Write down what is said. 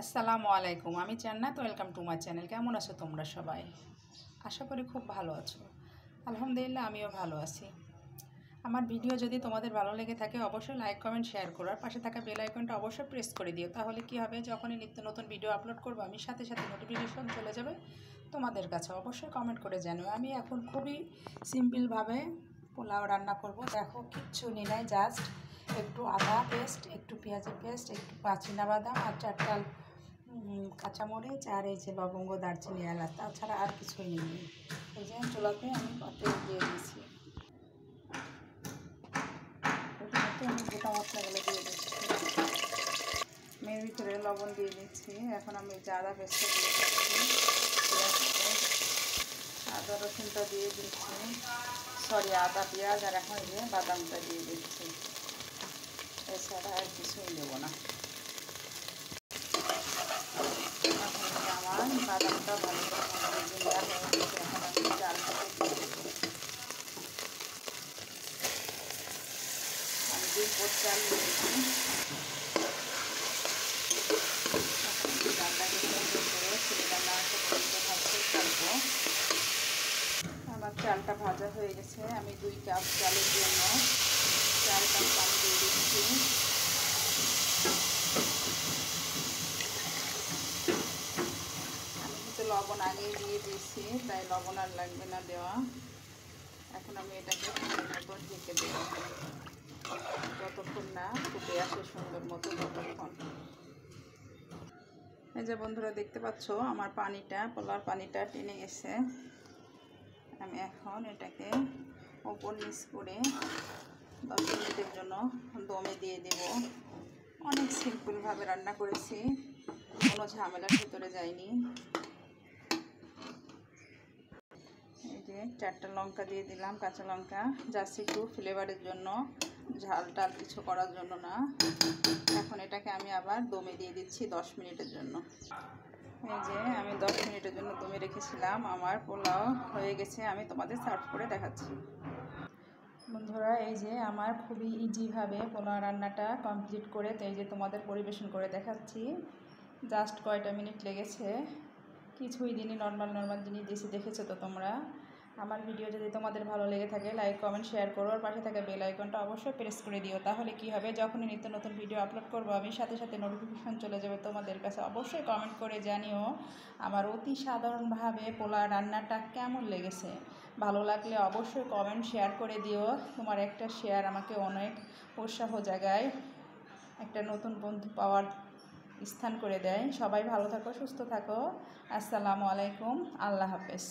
আসসালামু আলাইকুম। আমি জান্নাত। Welcome to my channel. কেমন আছো তোমরা সবাই? আশা করি খুব ভালো আছো। আলহামদুলিল্লাহ আমিও ভালো আছি। আমার ভিডিও যদি তোমাদের ভালো লেগে থাকে অবশ্যই লাইক কমেন্ট শেয়ার করো, আর পাশে থাকা বেল আইকনটা অবশ্যই প্রেস করে দিও। তাহলে কি হবে, যখনই নিত্য নতুন ভিডিও আপলোড করবো আমি সাথে সাথে নোটিফিকেশন চলে যাবে তোমাদের কাছে। অবশ্যই কমেন্ট করে জানিও। আমি এখন খুবই সিম্পলভাবে পোলাও রান্না করব। দেখো, কিচ্ছু নিই নাই, জাস্ট একটু আদা পেস্ট, একটু পেঁয়াজের পেস্ট, একটু চিনাবাদাম আর চারটা কাঁচামরিচ, আর এই যে লবঙ্গ, দারচিনি, এলাচ, তাছাড়া আর কিছুই নিই। এই যে চুলাতে আমি তেল দিয়ে দিয়েছি। প্রথমত আমি গোটা মশলাগুলো দিয়ে দিচ্ছি। এর ভিতরে লবণ দিয়ে দিচ্ছি। এখন আমি যে আদা পেস্টটা দিয়ে দিচ্ছি, আদা রসুনটা দিয়ে দিচ্ছি, আদা পেঁয়াজ, আর এখন এই যে বাদামটা দিয়ে দিচ্ছি। এছাড়া আর কিছুই দেবো না। এখন আমার বাদামটা ভালো করে দেওয়া হয়ে গেছে। এখন আমি চালটাকে দিয়ে দেবো। আমি 2 পোট চাল নিয়েছি। চালটাকে সুন্দর করে ছেলেটা নাড়তে ভাজতে থাকবো। আমার চালটা ভাজা হয়ে গেছে। আমি 2 কাপ চালের জন্য 4 কাপ পানি দিয়ে দিচ্ছি। আমি কিন্তু লবণ আগেই দিয়ে দিয়েছি, তাই লবণ আর লাগবে না দেওয়া। এখন আমি এটাকে সুন্দর মতো ঢেকে দেব, যতক্ষণ না ফুটে আসে সুন্দর মতো ততক্ষণ। এই যে বন্ধুরা দেখতে পাচ্ছ, আমার পোলাওর পানিটা টেনে গেছে। আমি এখন এটাকে ওপর নিচ করে 10 মিনিটের জন্য দমে দিয়ে দেব। অনেক সিম্পলভাবে রান্না করেছি, কোনো ঝামেলার ভিতরে যায়নি। এই যে 4টা লঙ্কা দিয়ে দিলাম, কাঁচা লঙ্কা, জাস্ট একটু ফ্লেভারের জন্য, ঝাল টাল কিছু করার জন্য না। এখন এটাকে আমি আবার দমে দিয়ে দিচ্ছি 10 মিনিটের জন্য। এই যে আমি 10 মিনিটের জন্য দমে রেখেছিলাম। আমার পোলাও হয়ে গেছে। আমি তোমাদের সার্ভ করে দেখাচ্ছি। বন্ধুরা, এই যে আমার খুবই ইজিভাবে পোলাও রান্নাটা কমপ্লিট করে তো এই যে তোমাদের পরিবেশন করে দেখাচ্ছি। জাস্ট কয়টা মিনিট লেগেছে। কিছুই দিনই নর্মাল জিনিস দিয়েছি, দেখেছো তো তোমরা। আমার ভিডিও যদি তোমাদের ভালো লেগে থাকে লাইক কমেন্ট শেয়ার করো, আর পাশে থাকা বেল আইকনটা অবশ্যই প্রেস করে দিও। তাহলে কি হবে, যখনই নিত্য নতুন ভিডিও আপলোড করবো আমি সাথে সাথে নোটিফিকেশান চলে যাবে তোমাদের কাছে। অবশ্যই কমেন্ট করে জানিও আমার অতি সাধারণভাবে পোলাও রান্নাটা কেমন লেগেছে। ভালো লাগলে অবশ্যই কমেন্ট শেয়ার করে দিও। তোমার একটা শেয়ার আমাকে অনেক উৎসাহ জাগায়, একটা নতুন বন্ধু পাওয়ার স্থান করে দেয়। সবাই ভালো থাকো, সুস্থ থাকো। আসসালামু আলাইকুম, আল্লাহ হাফেজ।